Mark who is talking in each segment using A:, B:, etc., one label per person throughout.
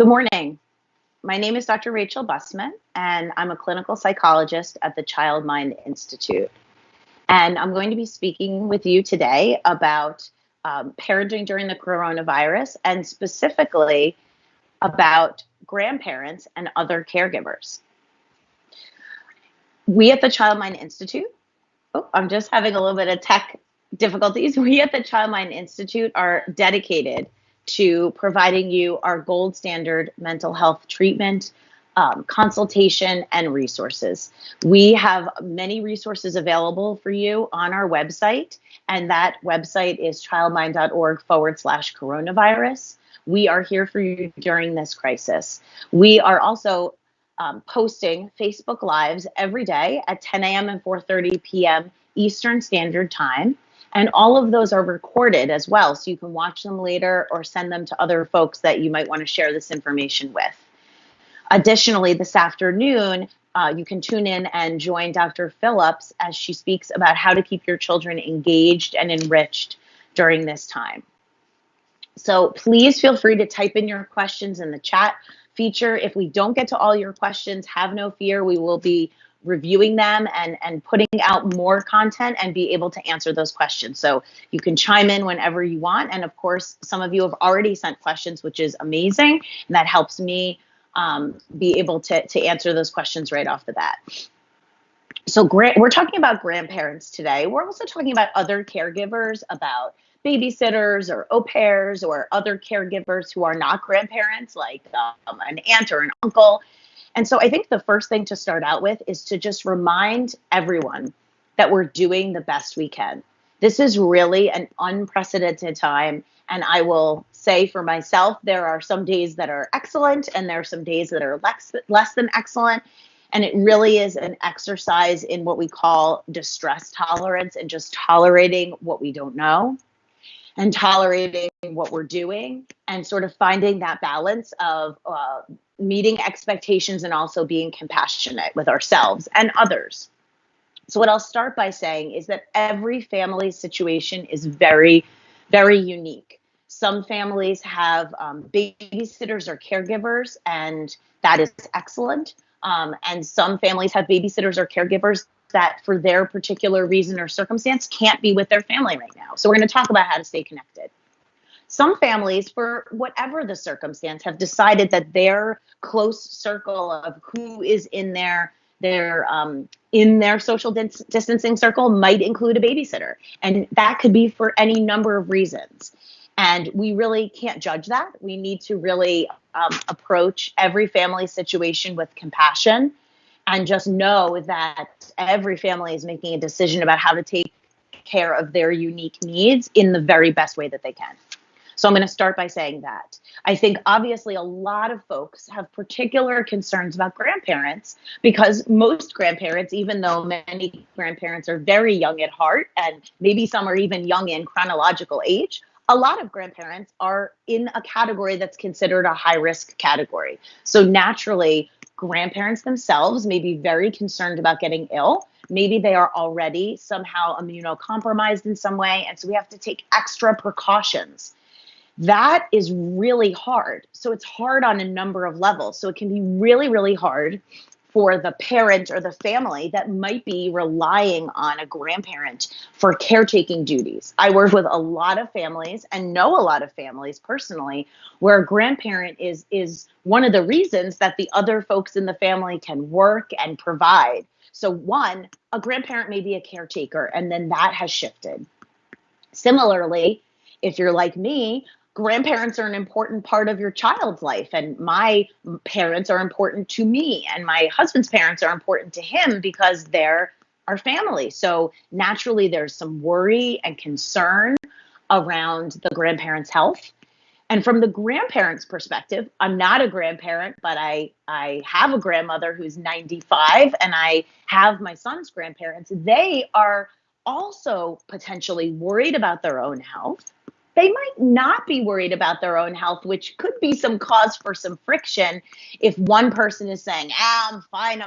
A: Good morning. My name is Dr. Rachel Bussman, and I'm a clinical psychologist at the Child Mind Institute. And I'm going to be speaking with you today about parenting during the coronavirus and specifically about grandparents and other caregivers. We at the Child Mind Institute, I'm just having a little bit of tech difficulties. We at the Child Mind Institute are dedicated to providing you our gold standard mental health treatment, consultation, and resources. We have many resources available for you on our website, and that website is childmind.org/coronavirus. We are here for you during this crisis. We are also posting Facebook Lives every day at 10 a.m. and 4:30 p.m. Eastern Standard Time. And all of those are recorded as well, so you can watch them later or send them to other folks that you might want to share this information with. Additionally, this afternoon, you can tune in and join Dr. Phillips as she speaks about how to keep your children engaged and enriched during this time. So please feel free to type in your questions in the chat feature. If we don't get to all your questions, have no fear. We will be reviewing them and putting out more content and be able to answer those questions. So you can chime in whenever you want. And of course, some of you have already sent questions, which is amazing. And that helps me be able to answer those questions right off the bat. So we're talking about grandparents today. We're also talking about other caregivers, about babysitters or au pairs or other caregivers who are not grandparents, like an aunt or an uncle. And so I think the first thing to start out with is to just remind everyone that we're doing the best we can. This is really an unprecedented time. And I will say for myself, there are some days that are excellent and there are some days that are less than excellent. And it really is an exercise in what we call distress tolerance and just tolerating what we don't know and tolerating what we're doing and sort of finding that balance of meeting expectations and also being compassionate with ourselves and others. So what I'll start by saying is that every family situation is very, very unique. Some families have babysitters or caregivers, and that is excellent. And some families have babysitters or caregivers that for their particular reason or circumstance can't be with their family right now. So we're going to talk about how to stay connected. Some families, for whatever the circumstance, have decided that their close circle of who is in their social distancing circle might include a babysitter. And that could be for any number of reasons. And we really can't judge that. We need to really approach every family situation with compassion and just know that every family is making a decision about how to take care of their unique needs in the very best way that they can. So I'm going to start by saying that. I think obviously a lot of folks have particular concerns about grandparents because most grandparents, even though many grandparents are very young at heart and maybe some are even young in chronological age, a lot of grandparents are in a category that's considered a high-risk category. So naturally, grandparents themselves may be very concerned about getting ill. Maybe they are already somehow immunocompromised in some way, and so we have to take extra precautions. That is really hard. So it's hard on a number of levels. So it can be really, really hard for the parent or the family that might be relying on a grandparent for caretaking duties. I work with a lot of families and know a lot of families personally where a grandparent is one of the reasons that the other folks in the family can work and provide. So one, a grandparent may be a caretaker, and then that has shifted. Similarly, if you're like me, grandparents are an important part of your child's life, and my parents are important to me, and my husband's parents are important to him because they're our family. So naturally, there's some worry and concern around the grandparents' health. And from the grandparents' perspective, I'm not a grandparent, but I have a grandmother who's 95, and I have my son's grandparents. They are also potentially worried about their own health. They might not be worried about their own health, which could be some cause for some friction if one person is saying, I'm fine,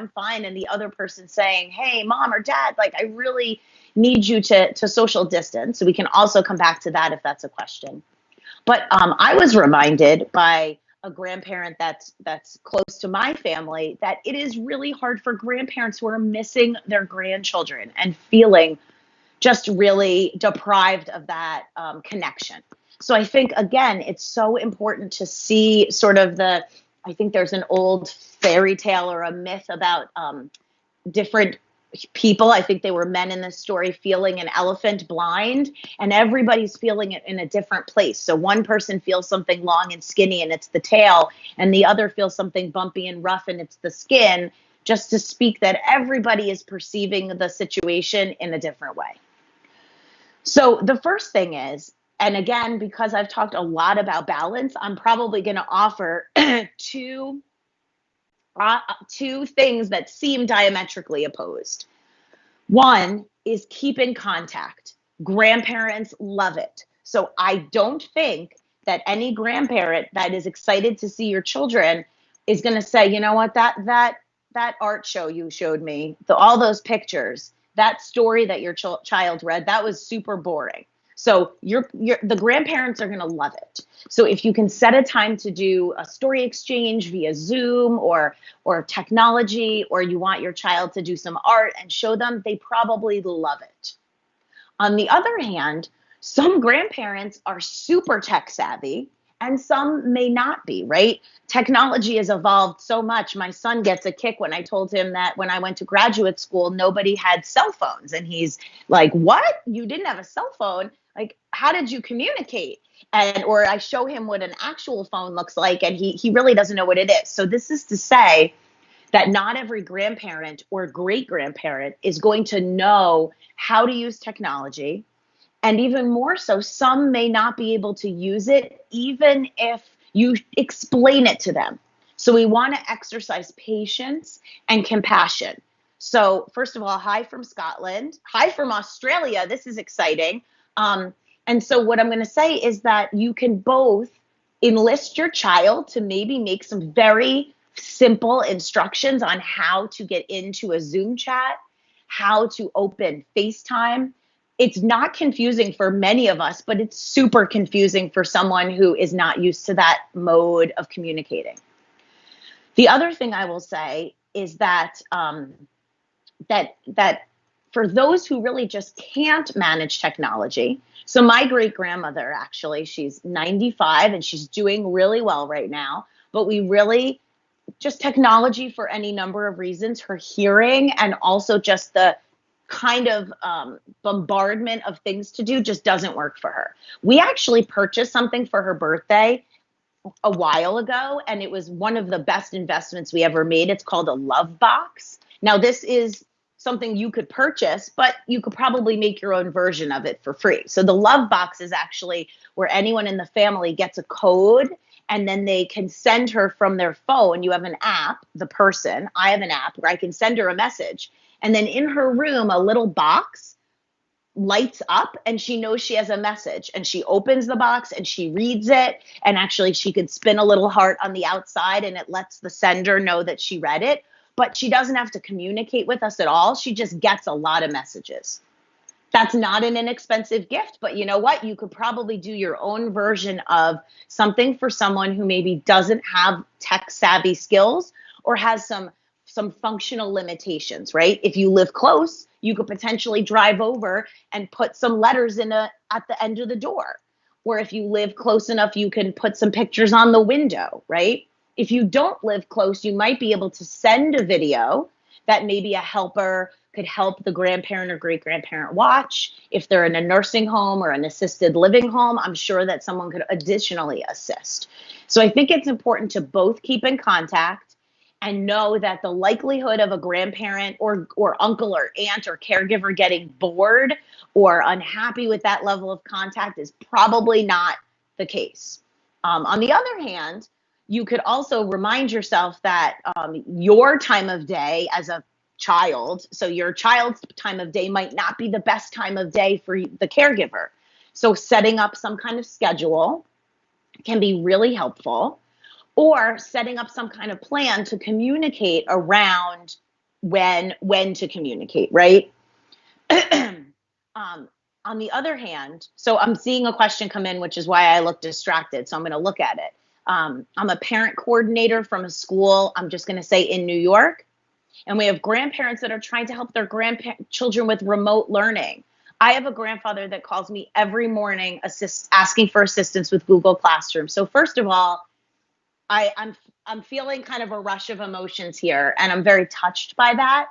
A: and the other person saying, hey, mom or dad, like I really need you to social distance. So we can also come back to that if that's a question. But I was reminded by a grandparent that's close to my family, that it is really hard for grandparents who are missing their grandchildren and feeling just really deprived of that connection. So I think, again, it's so important to see sort of I think there's an old fairy tale or a myth about different people. I think they were men in this story feeling an elephant blind, and everybody's feeling it in a different place. So one person feels something long and skinny and it's the tail, and the other feels something bumpy and rough and it's the skin, just to speak that everybody is perceiving the situation in a different way. So the first thing is, and again, because I've talked a lot about balance, I'm probably going to offer two things that seem diametrically opposed. One is keep in contact. Grandparents love it. So I don't think that any grandparent that is excited to see your children is going to say, you know what, that art show you showed me, all those pictures, that story that your child read, that was super boring. So the grandparents are going to love it. So if you can set a time to do a story exchange via Zoom or technology, or you want your child to do some art and show them, they probably love it. On the other hand, some grandparents are super tech savvy and some may not be, right? Technology has evolved so much. My son gets a kick when I told him that when I went to graduate school, nobody had cell phones. And he's like, what? You didn't have a cell phone? Like, how did you communicate? Or I show him what an actual phone looks like, and he really doesn't know what it is. So this is to say that not every grandparent or great grandparent is going to know how to use technology. And even more so, some may not be able to use it even if you explain it to them. So we want to exercise patience and compassion. So first of all, hi from Scotland. Hi from Australia. This is exciting. And so what I'm going to say is that you can both enlist your child to maybe make some very simple instructions on how to get into a Zoom chat, how to open FaceTime. It's not confusing for many of us, but it's super confusing for someone who is not used to that mode of communicating. The other thing I will say is that that for those who really just can't manage technology. So my great grandmother, actually, she's 95 and she's doing really well right now, but we really just technology for any number of reasons, her hearing and also just the kind of bombardment of things to do just doesn't work for her. We actually purchased something for her birthday a while ago, and it was one of the best investments we ever made. It's called a Love Box. Now, this is something you could purchase, but you could probably make your own version of it for free. So the Love Box is actually where anyone in the family gets a code, and then they can send her from their phone. You have an app, the person, I have an app where I can send her a message. And then in her room, a little box lights up and she knows she has a message, and she opens the box and she reads it. And actually she could spin a little heart on the outside and it lets the sender know that she read it, but she doesn't have to communicate with us at all. She just gets a lot of messages. That's not an inexpensive gift, but you know what? You could probably do your own version of something for someone who maybe doesn't have tech savvy skills or has some functional limitations, right? If you live close, you could potentially drive over and put some letters at the end of the door. Or if you live close enough, you can put some pictures on the window, right? If you don't live close, you might be able to send a video that maybe a helper could help the grandparent or great grandparent watch. If they're in a nursing home or an assisted living home, I'm sure that someone could additionally assist. So I think it's important to both keep in contact and know that the likelihood of a grandparent or uncle or aunt or caregiver getting bored or unhappy with that level of contact is probably not the case. On the other hand, you could also remind yourself that your time of day as a child, so your child's time of day might not be the best time of day for the caregiver. So setting up some kind of schedule can be really helpful, or setting up some kind of plan to communicate around when to communicate, right? On the other hand, so I'm seeing a question come in, which is why I look distracted. So I'm going to look at it. I'm a parent coordinator from a school, I'm just going to say in New York. And we have grandparents that are trying to help their grandchildren with remote learning. I have a grandfather that calls me every morning asking for assistance with Google Classroom. So first of all, I'm feeling kind of a rush of emotions here, and I'm very touched by that.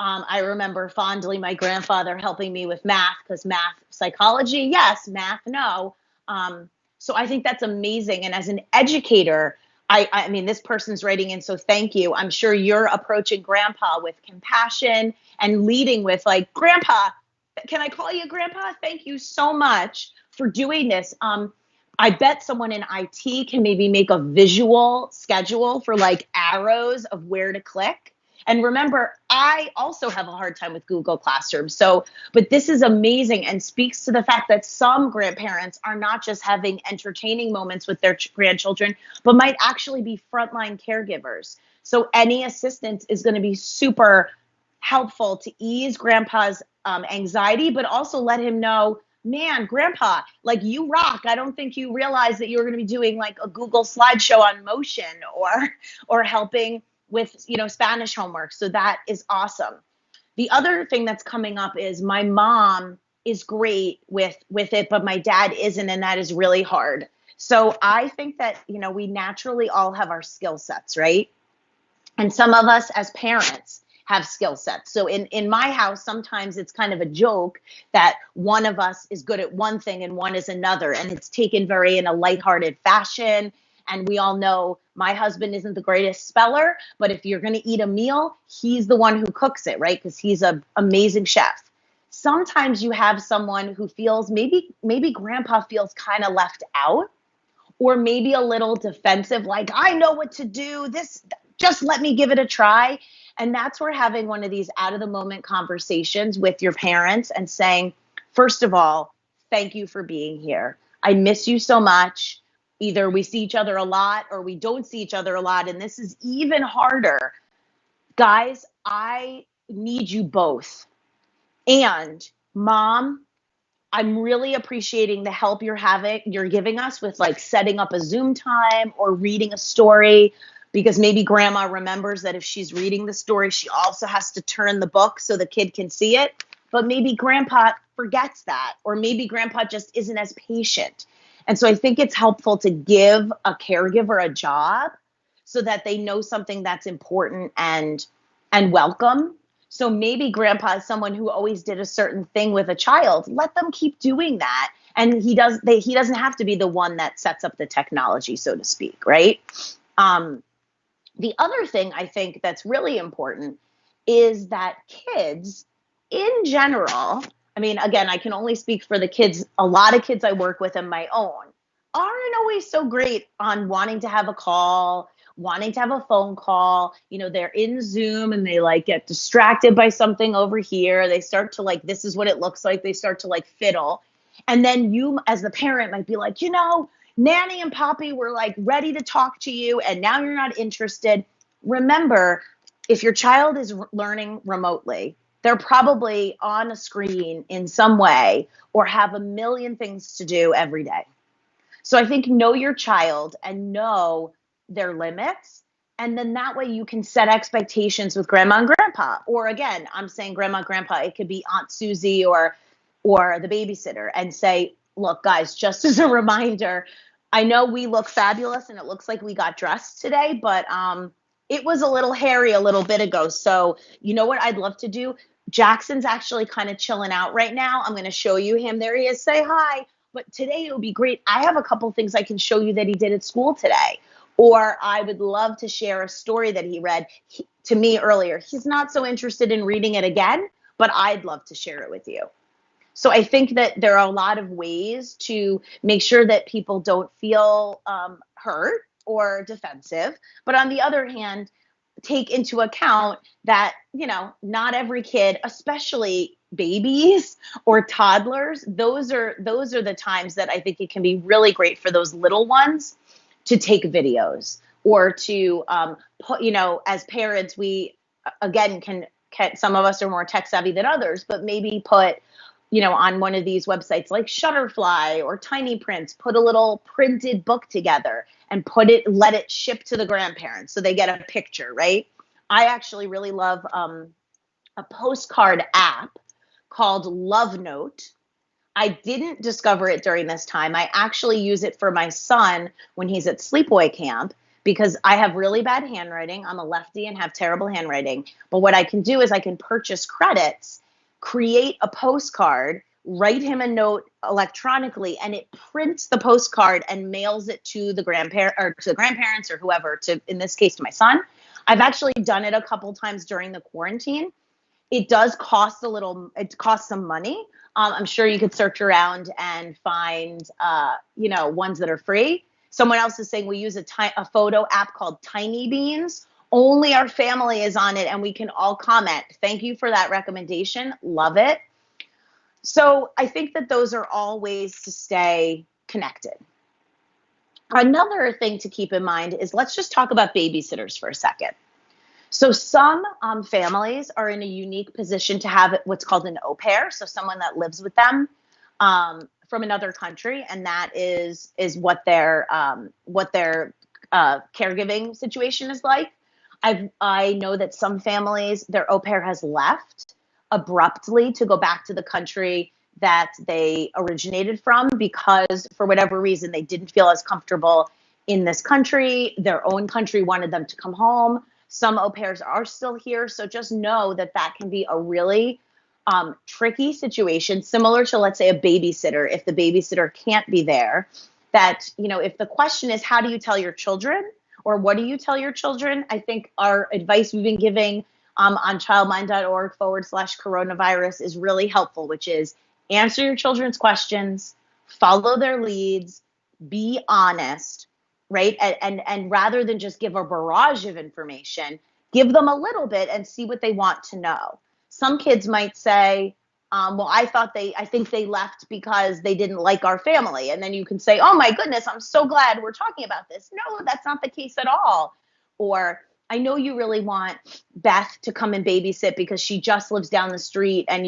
A: I remember fondly my grandfather helping me with math, because math, psychology, yes, math, no. So I think that's amazing. And as an educator, I mean, this person's writing in, so thank you. I'm sure you're approaching grandpa with compassion and leading with like, grandpa, can I call you grandpa? Thank you so much for doing this. I bet someone in IT can maybe make a visual schedule for like arrows of where to click. And remember, I also have a hard time with Google Classroom. So, but this is amazing and speaks to the fact that some grandparents are not just having entertaining moments with their grandchildren, but might actually be frontline caregivers. So any assistance is going to be super helpful to ease grandpa's anxiety, but also let him know, man, grandpa, like, you rock. I don't think you realize that you're going to be doing like a Google slideshow on motion, or helping with, Spanish homework. So that is awesome. The other thing that's coming up is my mom is great with it, but my dad isn't, and that is really hard. So I think that, we naturally all have our skill sets, right? And some of us as parents have skill sets. So in my house, sometimes it's kind of a joke that one of us is good at one thing and one is another. And it's taken very in a lighthearted fashion. And we all know my husband isn't the greatest speller, but if you're going to eat a meal, he's the one who cooks it, right? Because he's an amazing chef. Sometimes you have someone who feels maybe grandpa feels kind of left out, or maybe a little defensive, like, I know what to do. Just let me give it a try. And that's where having one of these out of the moment conversations with your parents and saying, first of all, thank you for being here. I miss you so much. Either we see each other a lot or we don't see each other a lot. And this is even harder. Guys, I need you both. And mom, I'm really appreciating the help you're giving us with like setting up a Zoom time or reading a story, because maybe grandma remembers that if she's reading the story, she also has to turn the book so the kid can see it. But maybe grandpa forgets that, or maybe grandpa just isn't as patient. And so I think it's helpful to give a caregiver a job so that they know something that's important and welcome. So maybe grandpa is someone who always did a certain thing with a child. Let them keep doing that. And he doesn't have to be the one that sets up the technology, so to speak, right? The other thing I think that's really important is that kids in general, I mean, again, I can only speak for the kids. A lot of kids I work with and my own aren't always so great on wanting to have a call, wanting to have a phone call. They're in Zoom and they like get distracted by something over here. They start to like, this is what it looks like. They start to like fiddle. And then you as the parent might be like, Nanny and Poppy were like ready to talk to you, and now you're not interested. Remember, if your child is learning remotely, they're probably on a screen in some way or have a million things to do every day. So I think know your child and know their limits. And then that way you can set expectations with grandma and grandpa. Or again, I'm saying grandma and grandpa, it could be Aunt Susie or the babysitter, and say, look, guys, just as a reminder, I know we look fabulous and it looks like we got dressed today, but it was a little hairy a little bit ago. So you know what I'd love to do? Jackson's actually kind of chilling out right now. I'm going to show you him. There he is. Say hi. But today it would be great. I have a couple things I can show you that he did at school today. Or I would love to share a story that he read to me earlier. He's not so interested in reading it again, but I'd love to share it with you. So I think that there are a lot of ways to make sure that people don't feel hurt or defensive. But on the other hand, take into account that, not every kid, especially babies or toddlers, those are the times that I think it can be really great for those little ones to take videos or to put, as parents, we again can some of us are more tech savvy than others, but maybe put on one of these websites like Shutterfly or Tiny Prints, put a little printed book together and let it ship to the grandparents so they get a picture, right? I actually really love a postcard app called Love Note. I didn't discover it during this time. I actually use it for my son when he's at sleepaway camp because I have really bad handwriting. I'm a lefty and have terrible handwriting. But what I can do is I can purchase credits, create a postcard, write him a note electronically, and it prints the postcard and mails it to the grandparents or whoever, in this case to my son. I've actually done it a couple times during the quarantine. It does cost it costs some money. I'm sure you could search around and find, ones that are free. Someone else is saying we use a photo app called Tiny Beans. Only our family is on it and we can all comment. Thank you for that recommendation. Love it. So I think that those are all ways to stay connected. Another thing to keep in mind is let's just talk about babysitters for a second. So some families are in a unique position to have what's called an au pair, so someone that lives with them from another country, and that is what their caregiving situation is like. I know that some families, their au pair has left abruptly to go back to the country that they originated from because for whatever reason they didn't feel as comfortable in this country. Their own country wanted them to come home. Some au pairs are still here. So just know that can be a really tricky situation, similar to, let's say, a babysitter. If the babysitter can't be there, if the question is, how do you tell your children or what do you tell your children? I think our advice we've been giving on childmind.org/coronavirus is really helpful, which is answer your children's questions, follow their leads, be honest. Right. And rather than just give a barrage of information, give them a little bit and see what they want to know. Some kids might say, I think they left because they didn't like our family. And then you can say, oh my goodness, I'm so glad we're talking about this. No, that's not the case at all. Or I know you really want Beth to come and babysit because she just lives down the street and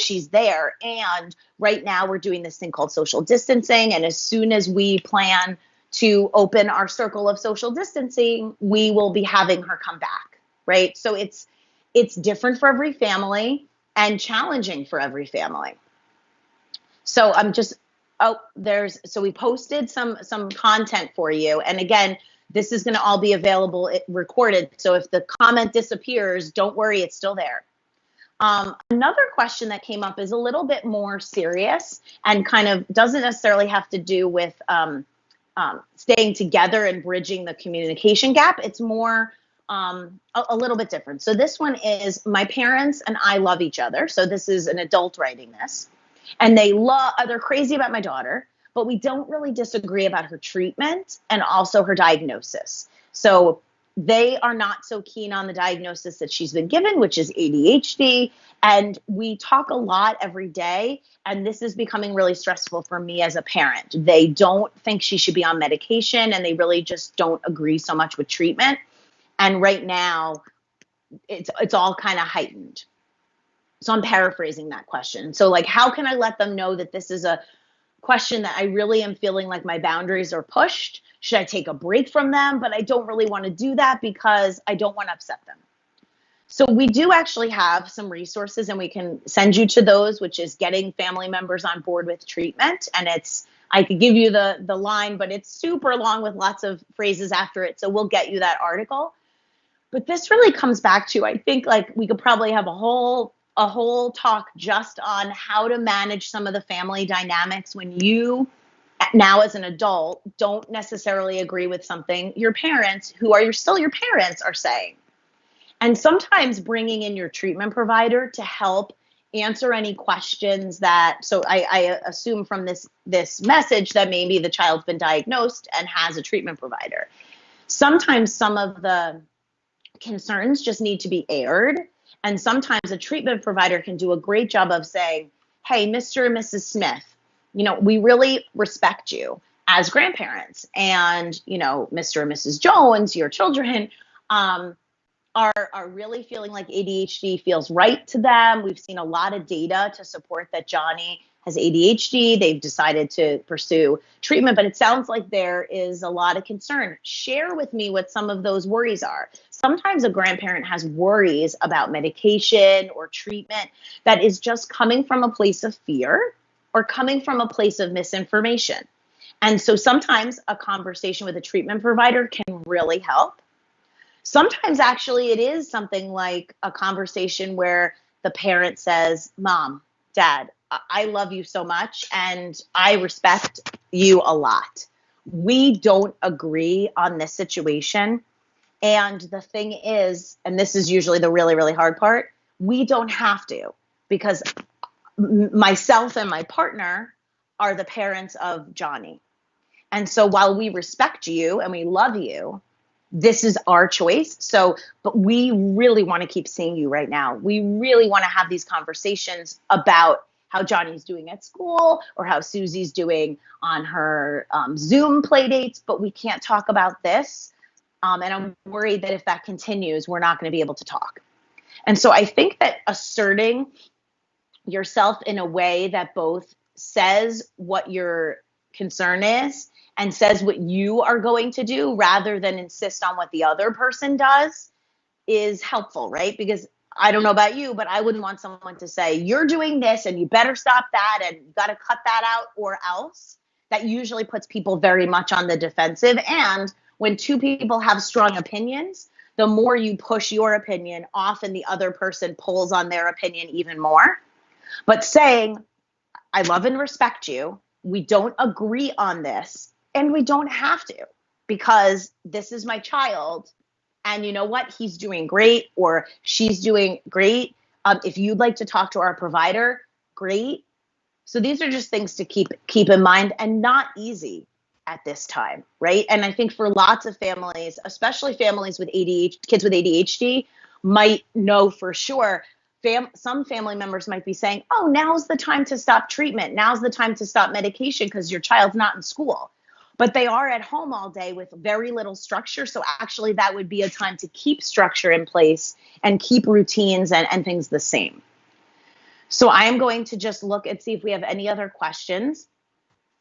A: she's there. And right now we're doing this thing called social distancing. And as soon as we plan to open our circle of social distancing, we will be having her come back, right? So it's different for every family and challenging for every family. So we posted some content for you. And again, this is going to all be available recorded. So if the comment disappears, don't worry, it's still there. Another question that came up is a little bit more serious and kind of doesn't necessarily have to do with staying together and bridging the communication gap. It's more a little bit different. So this one is, my parents and I love each other. So this is an adult writing this. And they're crazy about my daughter, but we don't really disagree about her treatment and also her diagnosis. So they are not so keen on the diagnosis that she's been given, which is ADHD. And we talk a lot every day. And this is becoming really stressful for me as a parent. They don't think she should be on medication and they really just don't agree so much with treatment. And right now it's all kind of heightened. So I'm paraphrasing that question. So how can I let them know that this is a question that I really am feeling like my boundaries are pushed? Should I take a break from them? But I don't really want to do that because I don't want to upset them. So we do actually have some resources and we can send you to those, which is getting family members on board with treatment. And I could give you the line, but it's super long with lots of phrases after it. So we'll get you that article. But this really comes back to, I think we could probably have a whole talk just on how to manage some of the family dynamics when you now as an adult don't necessarily agree with something your parents, who are still your parents, are saying. And sometimes bringing in your treatment provider to help answer any questions so I assume from this message that maybe the child's been diagnosed and has a treatment provider. Sometimes some of the concerns just need to be aired. And sometimes a treatment provider can do a great job of saying, hey, Mr. and Mrs. Smith, we really respect you as grandparents. And, Mr. and Mrs. Jones, your children, are really feeling like ADHD feels right to them. We've seen a lot of data to support that Johnny has ADHD. They've decided to pursue treatment, but it sounds like there is a lot of concern. Share with me what some of those worries are. Sometimes a grandparent has worries about medication or treatment that is just coming from a place of fear or coming from a place of misinformation. And so sometimes a conversation with a treatment provider can really help. Sometimes actually it is something like a conversation where the parent says, Mom, Dad, I love you so much and I respect you a lot. We don't agree on this situation. And the thing is, and this is usually the really, really hard part, we don't have to, because myself and my partner are the parents of Johnny. And so while we respect you and we love you, this is our choice. So, but we really want to keep seeing you right now. We really want to have these conversations about how Johnny's doing at school or how Susie's doing on her Zoom play dates, but we can't talk about this. And I'm worried that if that continues, we're not going to be able to talk. And so I think that asserting yourself in a way that both says what your concern is and says what you are going to do rather than insist on what the other person does is helpful, right? Because I don't know about you, but I wouldn't want someone to say, you're doing this and you better stop that and you got to cut that out or else. That usually puts people very much on the defensive. And when two people have strong opinions, the more you push your opinion, often the other person pulls on their opinion even more. But saying, I love and respect you, we don't agree on this, and we don't have to, because this is my child. And you know what? He's doing great or she's doing great. If you'd like to talk to our provider, great. So these are just things to keep in mind, and not easy at this time, right? And I think for lots of families, especially families with ADHD, kids with ADHD, might know for sure. Some family members might be saying, oh, now's the time to stop treatment. Now's the time to stop medication because your child's not in school. But they are at home all day with very little structure. So actually that would be a time to keep structure in place and keep routines and things the same. So I am going to just look and see if we have any other questions.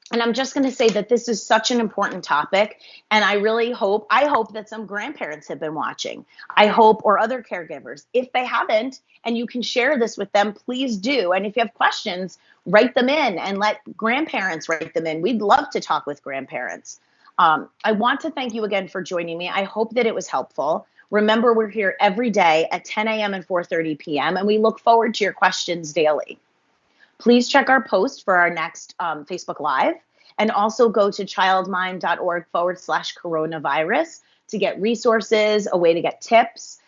A: And I'm just going to say that this is such an important topic. And I hope that some grandparents have been watching. I hope, or other caregivers. If they haven't, and you can share this with them, please do. And if you have questions, write them in and let grandparents write them in. We'd love to talk with grandparents. I want to thank you again for joining me. I hope that it was helpful. Remember, we're here every day at 10 a.m. and 4:30 p.m. and we look forward to your questions daily. Please check our post for our next Facebook Live, and also go to childmind.org/coronavirus to get resources, a way to get tips,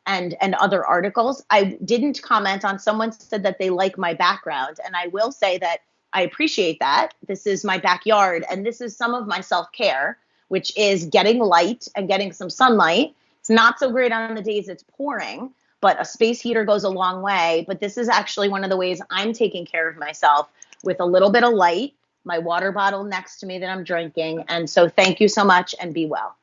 A: and other articles. I didn't comment on, someone said that they like my background, and I will say that I appreciate that. This is my backyard, and this is some of my self-care, which is getting light and getting some sunlight. It's not so great on the days it's pouring, but a space heater goes a long way. But this is actually one of the ways I'm taking care of myself, with a little bit of light, my water bottle next to me that I'm drinking. And so thank you so much, and be well.